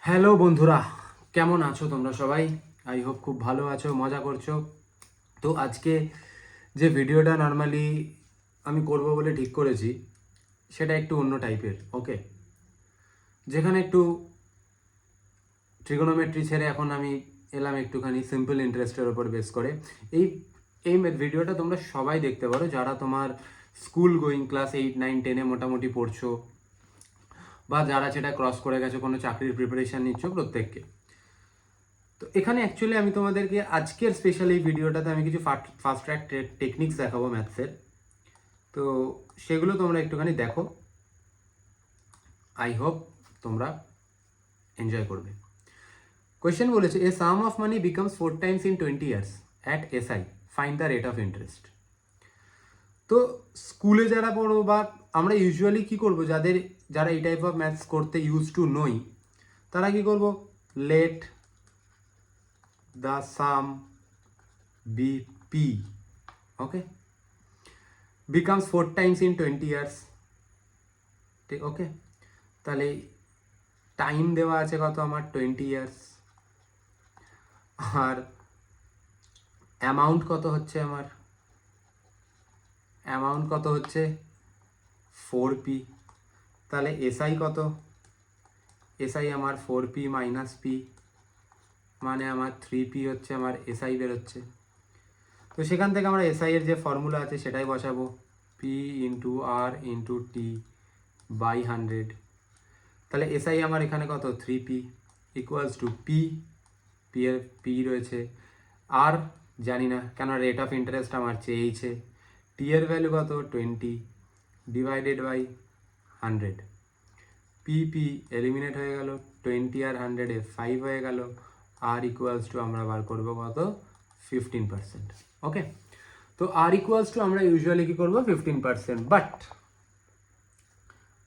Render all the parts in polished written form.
Hello বন্ধুরা, কেমন আছো তোমরা সবাই? আই হোপ খুব ভালো আছো, মজা করছো। তো আজকে যে ভিডিওটা নর্মালি আমি করব বলে ঠিক করেছি সেটা একটু অন্য টাইপের। ওকে, যেখানে একটু ট্রিগোনোমেট্রি ছেড়ে এখন আমি এলাম একটুখানি সিম্পল ইন্টারেস্টের ওপর বেস করে। এই এই ভিডিওটা তোমরা সবাই দেখতে পারো যারা তোমার স্কুল গোয়িং ক্লাস 8, 9, 10-এ মোটামুটি পড়ছো, বা যারা সেটা ক্রস করে গেছো, কোনো চাকরির প্রিপারেশান নিচ্ছ, প্রত্যেককে। তো এখানে অ্যাকচুয়ালি আমি তোমাদেরকে আজকের স্পেশাল এই ভিডিওটাতে আমি কিছু ফাস্ট ট্র্যাক টেকনিক্স দেখাবো ম্যাথসের। তো সেগুলো তোমরা একটুখানি দেখো, আই হোপ তোমরা এনজয় করবে। কোয়েশ্চেন বলেছে, a sum of money becomes 4 times in 20 years at SI, find the rate of interest. তো স্কুলে যারা পড়ো বা আমরা ইউজুয়ালি কি করব, যারা এই টাইপ অফ ম্যাথস করতে ইউজ টু নই, তারা কি করব, let the sum be P. Okay, becomes 4 times in 20 years। ঠিক, ওকে। তাহলে টাইম দেওয়া আছে কত আমার, 20 ইয়ার্স। আর অ্যামাউন্ট কত হচ্ছে আমার, অ্যামাউন্ট কত হচ্ছে 4p। তাহলে এসআই কত, এসআই আমার 4p মাইনাস পি, মানে আমার 3p হচ্ছে আমার এসআই বেরোচ্ছে। তো সেখান থেকে আমরা এসআই এর যে ফর্মুলা আছে সেটাই বসাবো, P into R into T by 100। তাহলে এসআই আমার এখানে কত, 3p equals to P, P এর পি রয়েছে, আর জানি না কেন রেট অফ ইন্টারেস্ট আমার চেয়েছে। টি এর ভ্যালু কত, 20 divided by 100। P P eliminate হয়ে গেল, 20 আর 100-এ 5 হয়ে গেল। আর ইকুয়ালস টু আমরা বার করবো কত, 15%। ওকে, তো আর ইকুয়ালস টু আমরা ইউজুয়ালি কি করবো, 15%। বাট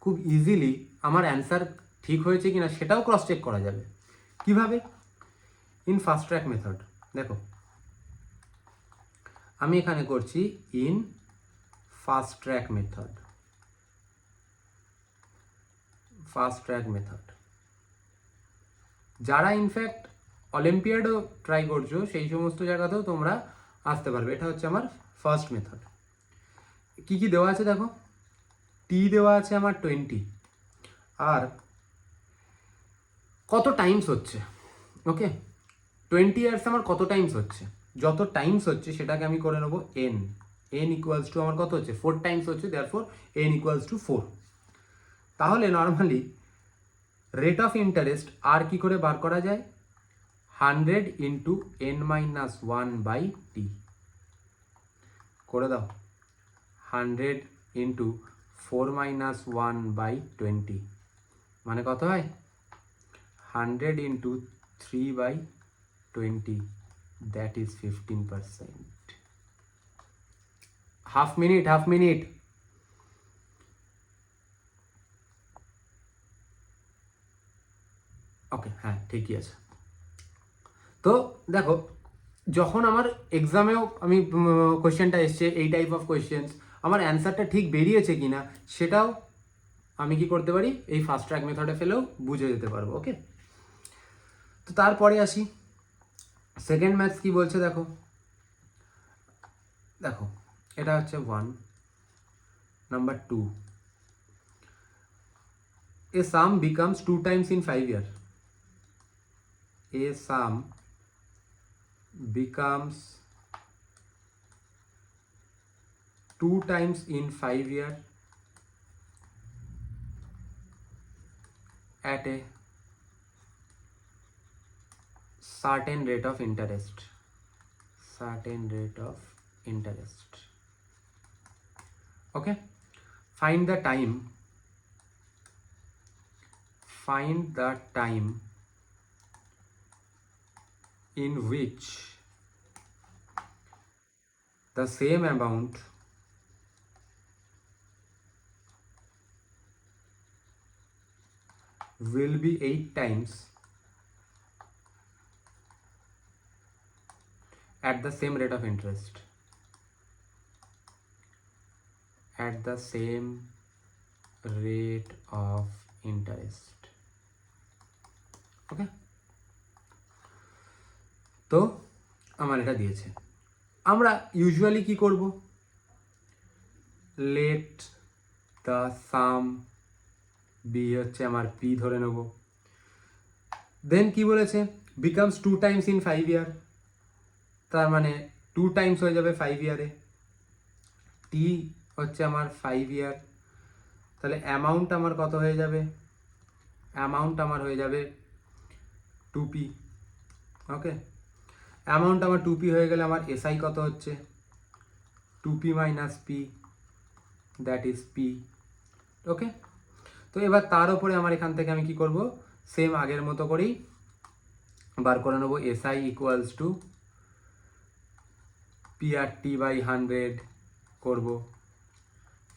খুব ইজিলি আমার অ্যান্সার ঠিক হয়েছে কিনা সেটাও ক্রস চেক করা যাবে। কিভাবে? In fast track method. দেখো, আমি এখানে করছি in fast track method. Fast track method, যারা ইনফ্যাক্ট অলিম্পিয়াডও ট্রাই করছো সেই সমস্ত জায়গাতেও তোমরা আসতে পারবে। এটা হচ্ছে আমার ফার্স্ট মেথড। কি কি দেওয়া আছে দেখো, টি দেওয়া আছে আমার 20, আর কত টাইমস হচ্ছে। ওকে, 20 ইয়ার্স আমার কত টাইমস হচ্ছে, যত টাইমস হচ্ছে সেটাকে আমি করে নেবো এন। এন ইকুয়ালস টু আমার কত হচ্ছে, 4 টাইমস হচ্ছে, দেয়ারফর এন ইকুয়ালস টু 4। তাহলে নর্মালি রেট অফ ইন্টারেস্ট আর কি করে বার করা যায়, 100 into N minus 1 by T. করে দাও, 100 ইন্টু 4 মাইনাস 1 বাই 20, মানে কত হয়, 100 into 3 by 20, that is 15%। Half minute, half minute. Okay, হ্যাঁ ঠিকই আছে। তো দেখো, যখন আমার এক্সামেও আমি কোয়েশ্চেনটা এসছে এই টাইপ অফ কোয়েশ্চেন্স, আমার অ্যান্সারটা ঠিক বেরিয়েছে কিনা সেটাও আমি কি করতে পারি, এই ফাস্ট ট্র্যাক মেথডে ফেলেও বুঝে যেতে পারবো। ওকে, তো তারপরে আসি সেকেন্ড ম্যাথস কি বলছে। দেখো দেখো, এটা হচ্ছে 1, number 2, A some becomes 2 times in 5 years। A some becomes 2 times in 5 years at a certain rate of interest, certain rate of interest। Okay, find the time, find the time in which the same amount will be 8 times at the same rate of interest, at the same rate of interest। ওকে, তো আমার এটা দিয়েছে। আমরা usually কি করব, let the sum be হচ্ছে আমার P ধরে নেব। দেন কি বলেছে, বিকামস 2 টাইমস ইন 5 ইয়ার, তার মানে 2 টাইমস হয়ে যাবে 5 ইয়ারে। টি হচ্ছে আমার 5 ইয়ার, তাহলে অ্যামাউন্ট আমার কত হয়ে যাবে, অ্যামাউন্ট আমার হয়ে যাবে 2p। ওকে, অ্যামাউন্ট আমার 2p হয়ে গেলে আমার এসআই কত হচ্ছে 2p minus P, that is P. Okay, তো এবার তার উপরে আমার এখান থেকে আমি কি করব, সেম আগের মতো করেই বার করে নেবো SI equals to P R T by 100 করব।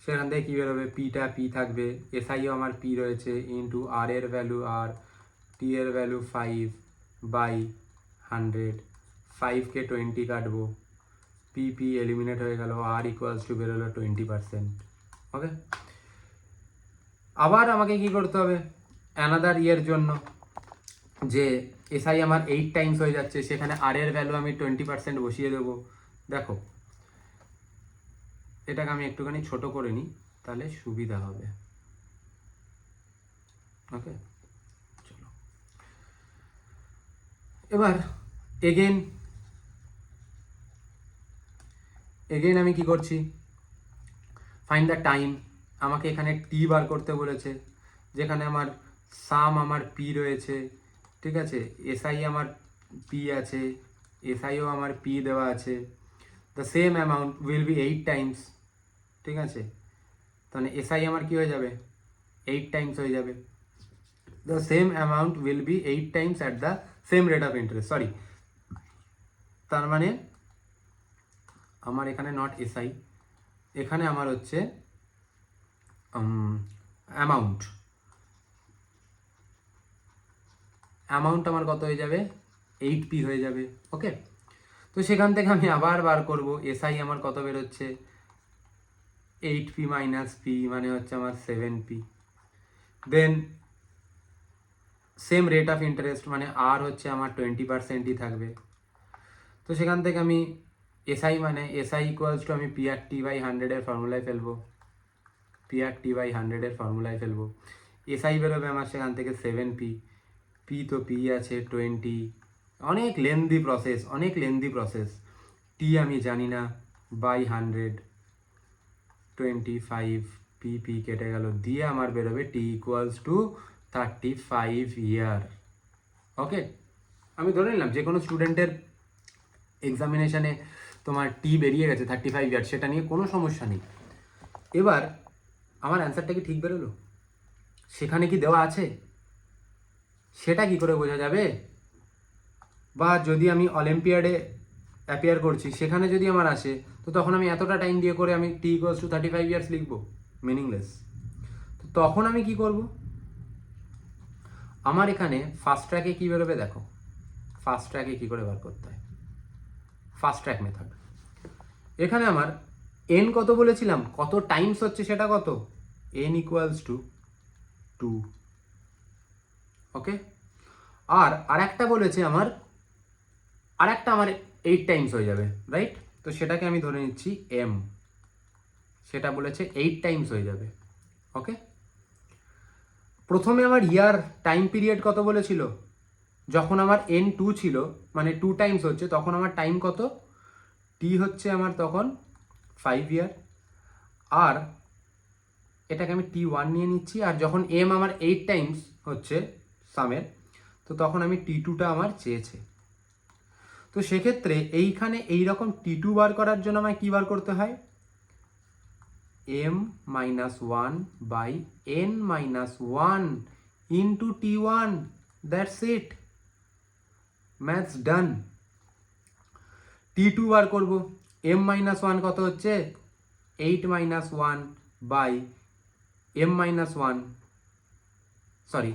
সেখান থেকে কী বেরোবে, পিটা পি থাকবে, এসআইও আমার পি রয়েছে, ইন্টু আর এর ভ্যালু আর, টি এর ভ্যালু 5 বাই 100, 5কে 20 কাটবো, পি পি এলিমিনেট হয়ে গেল, আর ইকুয়ালস টু বেরোলো 20%। ওকে, আবার আমাকে কি করতে হবে, অ্যানাদার ইয়ের জন্য, যে এসআই আমার 8 টাইমস হয়ে যাচ্ছে, সেখানে আর এর ভ্যালু আমি 20% বসিয়ে দেবো। দেখো এটাকে আমি একটুখানি ছোট করে নিই, তাহলে সুবিধা হবে। ওকে, চলো এবার এগেন আমি কি করছি, ফাইন্ড দ্য টাইম। আমাকে এখানে টি বার করতে বলেছে, যেখানে আমার সাম আমার পি রয়েছে, ঠিক আছে, এসআই আমার পি আছে, এসআইও আমার পি দেওয়া আছে, the same amount will be 8 Times, ঠিক আছে, তাহলে এসআই আমার কি হয়ে যাবে 8 টাইমস হয়ে যাবে, the same amount will be 8 Times at the same rate of interest, sorry, তার মানে আমার এখানে নট এসআই, এখানে আমার হচ্ছে অ্যামাউন্ট, অ্যামাউন্ট আমার কত হয়ে যাবে 8p হয়ে যাবে। ওকে, তো সেখান থেকে আমি আবার বার করব, এসআই আমার কত বেরোচ্ছে 8p মাইনাস পি, মানে হচ্ছে আমার 7p, then same rate of interest, মানে আর হচ্ছে আমার 20%ই থাকবে। তো সেখান থেকে আমি এসআই মানে এসআই ইকুয়ালস টু আমি পি আর টি বাই 100 এর ফর্মুলায় ফেলবো, পি আর টি বাই 100 এর ফর্মুলায় ফেলবো, এসআই বেরোবে আমার সেখান থেকে 7p, পি তো পি আছে 20, অনেক লেন্দি প্রসেস, অনেক লেন্দি প্রসেস, টি আমি জানি না, বাই 100, 25, পি পি কেটে গেল, দিয়ে আমার বেরোবে টি ইকুয়ালস টু 35 ইয়ার। ওকে, আমি ধরে নিলাম যে কোনো স্টুডেন্টের এক্সামিনেশানে তোমার টি বেরিয়ে গেছে 35 ইয়ার, সেটা নিয়ে কোনো সমস্যা নেই। এবার আমার অ্যান্সারটা কি ঠিক বেরোলো, সেখানে কি দেওয়া আছে, সেটা কি করে বোঝা যাবে, বা যদি আমি অলিম্পিয়াডে অ্যাপিয়ার করছি সেখানে যদি আমার আসে, তো তখন আমি এতটা টাইম দিয়ে করে আমি টি ইকুয়ালস টু 35 ইয়ার্স লিখবো, মিনিংলেস। তো তখন আমি কি করব, আমার এখানে ফাস্ট ট্র্যাকে কী বেরোবে, দেখো ফাস্ট ট্র্যাকে কী করে বার করতে হয়, ফাস্ট ট্র্যাক মেথড, এখানে আমার এন কত বলেছিলাম, কত টাইমস হচ্ছে সেটা কত, এন ইকুয়ালস টু 2। ওকে, আর একটা বলেছে আমার, আর একটা আমার 8 টাইমস হয়ে যাবে, রাইট, তো সেটাকে আমি ধরে নিচ্ছি এম, সেটা বলেছে 8 টাইমস হয়ে যাবে। ওকে, প্রথমে আমার ইয়ার টাইম পিরিয়ড কত বলেছিল, যখন আমার N2 ছিল, মানে 2 টাইমস হচ্ছে, তখন আমার টাইম কত, টি হচ্ছে আমার তখন 5 ইয়ার, আর এটাকে আমি T1 নিয়ে নিচ্ছি, আর যখন এম আমার 8 টাইমস হচ্ছে সামের, তো তখন আমি T2টা আমার চেয়েছে। তো সেক্ষেত্রে এইখানে এইরকম T2 বার করার জন্য আমায় কী বার করতে হয়, m-1 by n-1 into T1, that's it, maths done. T2 বার করব, m-1 কত হচ্ছে 8-1 by m-1, sorry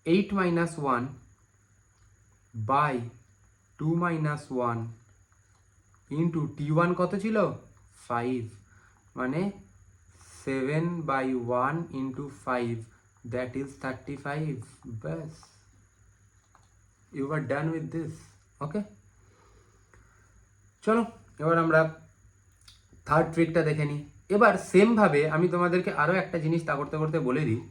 8-1 by 2-1 into T1 কত ছিল 5, মানে 7/1 into 5, that is 35. Bas, you are done with this. Okay, চলো এবার আমরা থার্ড ট্রিকটা দেখে নিই। এবার সেমভাবে আমি তোমাদেরকে আরও একটা জিনিস তা করতে করতে বলে দিই,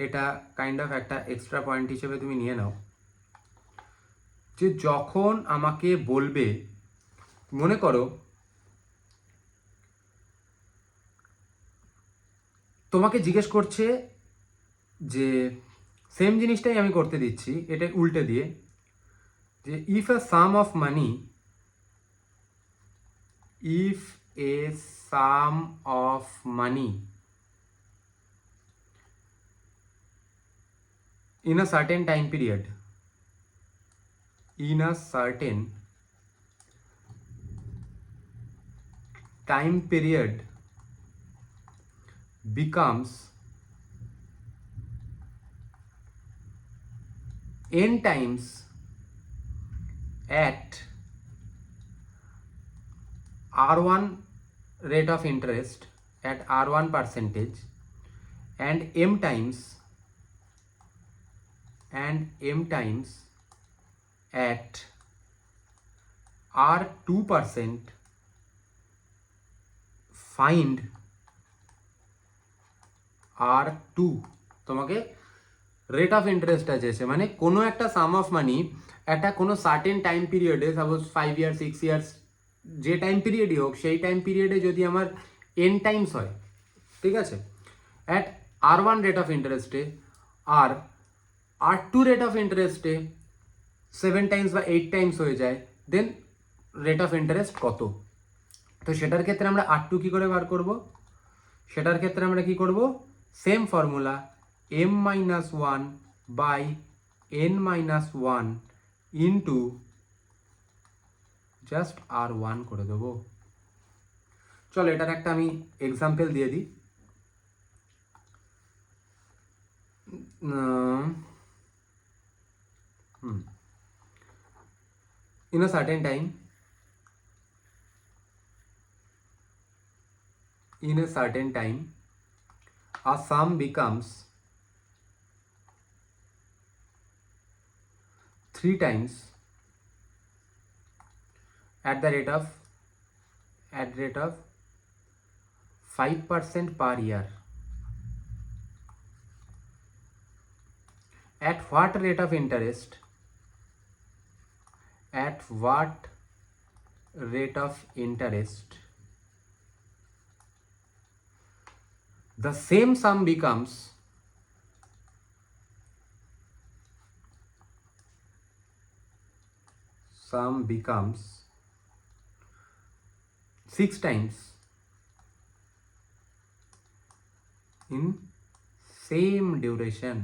এটা কাইন্ড অফ একটা এক্সট্রা পয়েন্ট হিসেবে তুমি নিয়ে নাও, যে যখন আমাকে বলবে, মনে করো তোমাকে জিজ্ঞেস করছে যে সেম জিনিসটাই আমি করতে দিচ্ছি, এটা উল্টে দিয়ে, যে if A sum of money, if a sum of money in a certain time period becomes n times at R1 rate of interest at R1 percentage and m times at R2%, find R2। তোমাকে rate of ইন্টারেস্টটা চেয়েছে, মানে কোনো একটা সাম of মানি একটা কোনো certain time পিরিয়ডে, suppose 5 years 6 years, যে time পিরিয়ডই হোক, সেই টাইম পিরিয়ডে যদি আমার n টাইমস হয়, ঠিক আছে, অ্যাট R1 রেট অফ ইন্টারেস্টে আর R2 রেট অফ ইন্টারেস্টে 7 টাইমস বা 8 টাইমস হয়ে যায়, দেন রেট অফ ইন্টারেস্ট কত। তো সেটার ক্ষেত্রে আমরা R2 কী করে বার করব, সেটার ক্ষেত্রে আমরা কি করব, same formula, m-1/n-1 into just R1 করে দেবো। চলো এটার একটা আমি এক্সাম্পল দিয়ে দিই। in a certain time, a sum becomes 3 times at the rate of 5% per year. At what rate of interest? The same sum becomes 6 times in same duration.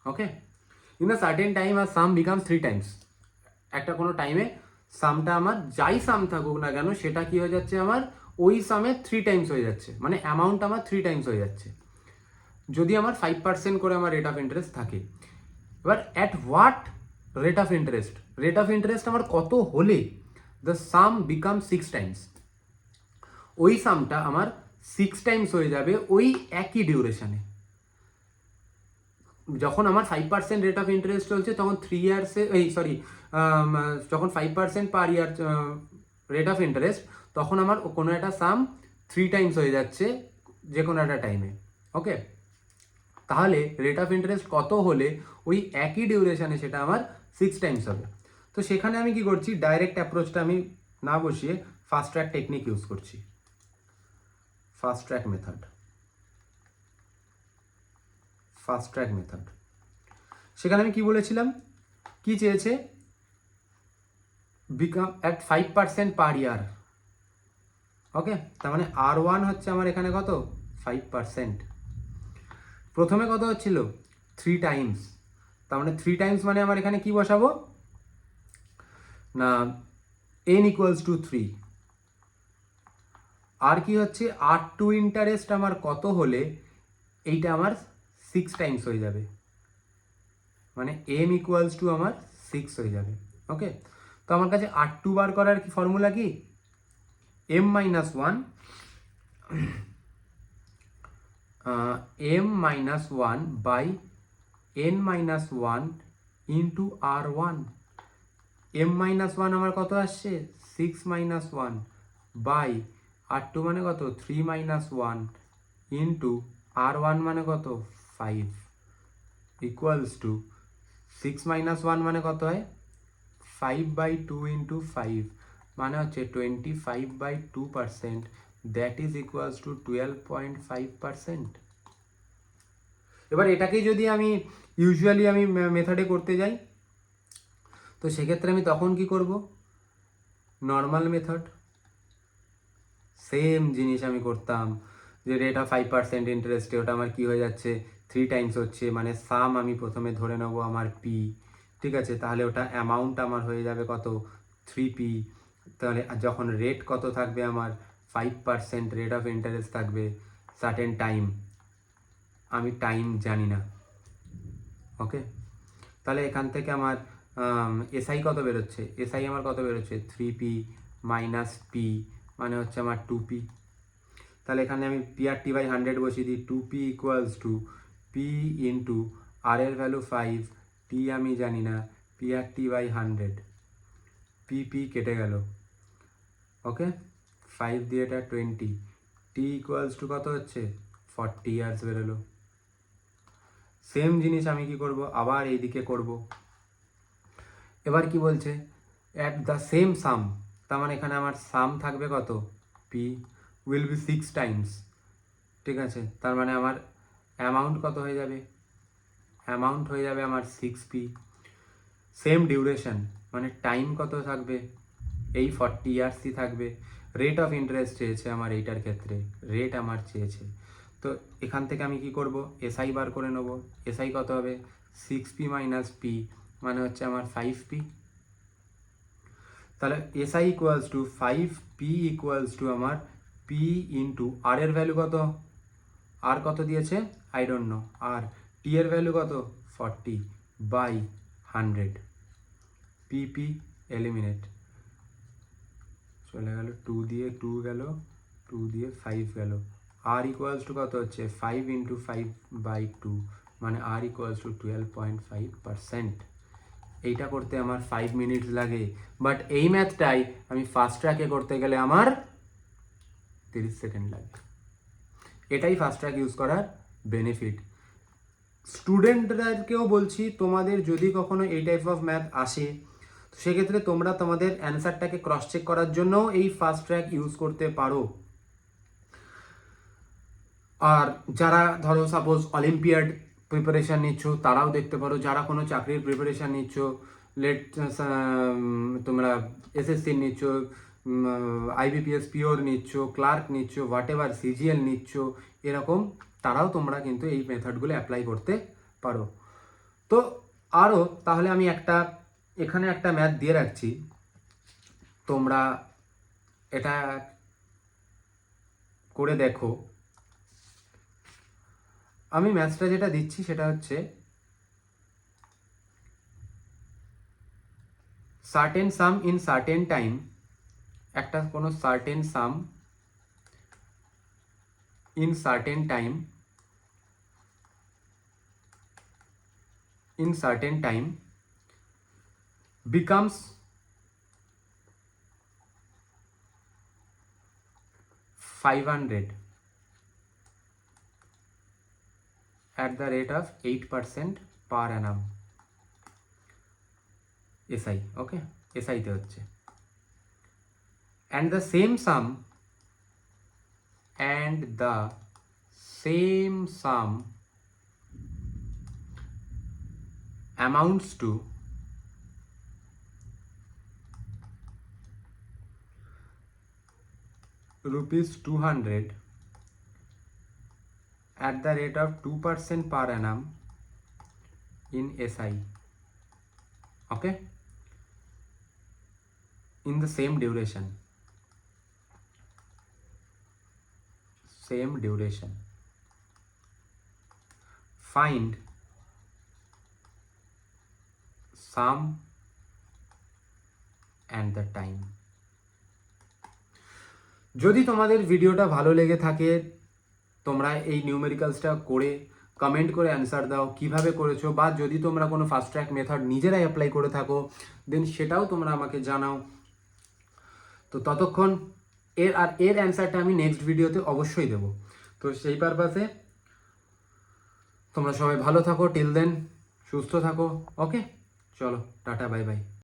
Okay, in a certain time আর sum becomes 3 times. একটা কোনো টাইমে সামটা আমার যাই সাম থাকুক না কেন, সেটা কি হয়ে যাচ্ছে, আমার ওই সামে 3 টাইমস হয়ে যাচ্ছে, মানে অ্যামাউন্ট আমার 3 টাইমস হয়ে যাচ্ছে, যদি আমার 5% করে আমার রেট অফ ইন্টারেস্ট থাকে। এবার at what rate of interest আমার কত হলে দ্য সাম বিকাম 6 টাইমস, ওই সামটা আমার 6 টাইমস হয়ে যাবে ওই একই ডিউরেশনে। যখন আমার 5% রেট অফ ইন্টারেস্ট চলছে, তখন 3 ইয়ার্সে যখন 5% পার ইয়ার রেট অফ ইন্টারেস্ট, তখন আমার কোনো একটা সাম 3 টাইমস হয়ে যাচ্ছে যে কোনো একটা টাইমে। ওকে, তাহলে রেট অফ ইন্টারেস্ট কত হলে ওই একই ডিউরেশনে সেটা আমার 6 টাইমস হবে। তো সেখানে আমি কি করছি, ডাইরেক্ট অ্যাপ্রোচটা আমি না বসিয়ে ফাস্ট ট্র্যাক টেকনিক ইউজ করছি, ফাস্ট ট্র্যাক মেথড। সেখানে আমি কি বলেছিলাম, কি চেয়েছে, বিকাম অ্যাট 5% পার ইয়ার। ওকে, তার মানে R1 হচ্ছে আমার এখানে কত, 5%। প্রথমে কত হচ্ছিল, 3 টাইমস, তার মানে 3 টাইমস মানে আমার এখানে কি বসাবো না, n = 3। আর কি হচ্ছে, R2 ইন্টারেস্ট আমার কত হলে এইটা আমার 6 টাইমস হয়ে যাবে, মানে m = আমার 6 হয়ে যাবে। ওকে, তো আমার কাছে R2 বার করার কি ফর্মুলা কি, m minus 1 by n minus 1 into R1। m minus 1 আমার কত আসছে 6 minus 1 by R2 মানে কত 3 minus 1 into R1 মানে কত 5 equals to 6 minus 1 মানে কত হয় 5 by 2 into 5 মানে হচ্ছে 25/2%, দ্যাট ইজ ইকুয়ালস টু 12.5%। এবার এটাকেই যদি আমি ইউজুয়ালি আমি মেথডে করতে যাই, তো সেক্ষেত্রে আমি তখন কি করব, নর্মাল মেথড, সেম জিনিস আমি করতাম, যে রেট অফ 5% ইন্টারেস্টে ওটা আমার কি হয়ে যাচ্ছে 3 টাইমস হচ্ছে, মানে সাম আমি প্রথমে ধরে নেবো আমার পি, ঠিক আছে, তাহলে ওটা অ্যামাউন্ট আমার হয়ে যাবে কত 3p। তাহলে যখন রেট কত থাকবে আমার 5% রেট অফ ইন্টারেস্ট থাকবে, সার্টেন টাইম, আমি টাইম জানি না, ওকে। তাহলে এখান থেকে আমার এসআই কত বেরোচ্ছে, এসআই আমার কত বেরোচ্ছে 3p মাইনাস পি মানে হচ্ছে আমার 2p। তাহলে এখানে আমি PRT/100 বসিয়ে দিই, 2p equals to P into R এর ভ্যালু 5, টি আমি জানি না, PRT/100, পি কেটে গেল, ওকে, 5 দিয়ে এটা 20, টি ইকুয়ালস টু কত হচ্ছে 40 ইয়ার্স বেরোলো। সেম জিনিস আমি কি করব, আবার এইদিকে করব। এবার কি বলছে, অ্যাট দ্য সেম সাম, তার মানে এখানে আমার সাম থাকবে কত পি উইল বি 6 টাইমস, ঠিক আছে, তার মানে আমার অ্যামাউন্ট কত হয়ে যাবে, অ্যামাউন্ট হয়ে যাবে আমার 6p। সেম ডিউরেশন মানে টাইম কত থাকবে, এই 40 ইয়ার্সই থাকবে। রেট অফ ইন্টারেস্ট চেয়েছে আমার এইটার ক্ষেত্রে, রেট আমার চেয়েছে, তো এখান থেকে আমি কি করব, এসআই বার করে নেব। এসআই কত হবে 6p মাইনাস পি মানে হচ্ছে আমার 5p। তাহলে SI equals two 5p equals to আমার পি ইন্টু আর এর ভ্যালু কত, আর কত দিয়েছে আই ডোন্ট নো, আর টি এর ভ্যালু কত 40/100, পিপি এলিমিনেট, চলে গেল 2 দিয়ে 2 গেল, 2 দিয়ে 5 গেল, আর ইকুয়ালস টু কত হচ্ছে 5 ইন্টু 5/2 মানে আর ইকুয়ালস টু 12.5%। এইটা করতে আমার 5 মিনিটস লাগে, বাট এই ম্যাথটাই আমি ফাস্ট ট্র্যাকে করতে গেলে আমার 30 সেকেন্ড লাগে। এটাই ফাস্ট ট্র্যাক ইউজ করার বেনিফিট। স্টুডেন্টদেরকেও বলছি, তোমাদের যদি কখনো এই টাইপ অফ ম্যাথ আসে, তো সেক্ষেত্রে তোমরা তোমাদের অ্যান্সারটাকে ক্রস চেক করার জন্যও এই ফাস্ট ট্র্যাক ইউজ করতে পারো। আর যারা ধরো সাপোজ অলিম্পিয়াড প্রিপারেশান নিচ্ছ তারাও দেখতে পারো, যারা কোনো চাকরির প্রিপারেশান নিচ্ছ, লেট তোমরা এসএসসি নিচ্ছ, আইবিপিএস পিওর নিচ্ছ, ক্লার্ক নিচ্ছ, হোয়াট এভার সিজিএল নিচ্ছ, এরকম তারাও তোমরা কিন্তু এই মেথডগুলো অ্যাপ্লাই করতে পারো। তো আরও তাহলে আমি এখানে একটা ম্যাথ দিয়ে রাখছি, তোমরা এটা করে দেখো। আমি ম্যাথসটা যেটা দিচ্ছি সেটা হচ্ছে certain some in certain time, একটা কোনো certain some in certain time becomes 500 at the rate of 8% per annum, SI, okay, SI তে হচ্ছে, and the same sum amounts to rupees 200 at the rate of 2% per annum in SI, okay, in the same duration. Find sum and the time. যদি তোমাদের ভিডিওটা ভালো লেগে থাকে, তোমরা এই নিউমেরিক্যালসটা করে কমেন্ট করে অ্যান্সার দাও কিভাবে করেছো, বা যদি তোমরা কোনো ফাস্ট ট্র্যাক মেথড নিজেরাই অ্যাপ্লাই করে থাকো দেন সেটাও তোমরা আমাকে জানাও। তো ততক্ষণ এর অ্যান্সারটা আমি নেক্সট ভিডিওতে অবশ্যই দেবো। তো সেই পারপাসে তোমরা সবাই ভালো থাকো, টিল দেন সুস্থ থাকো। ওকে, চলো টাটা, বাই বাই।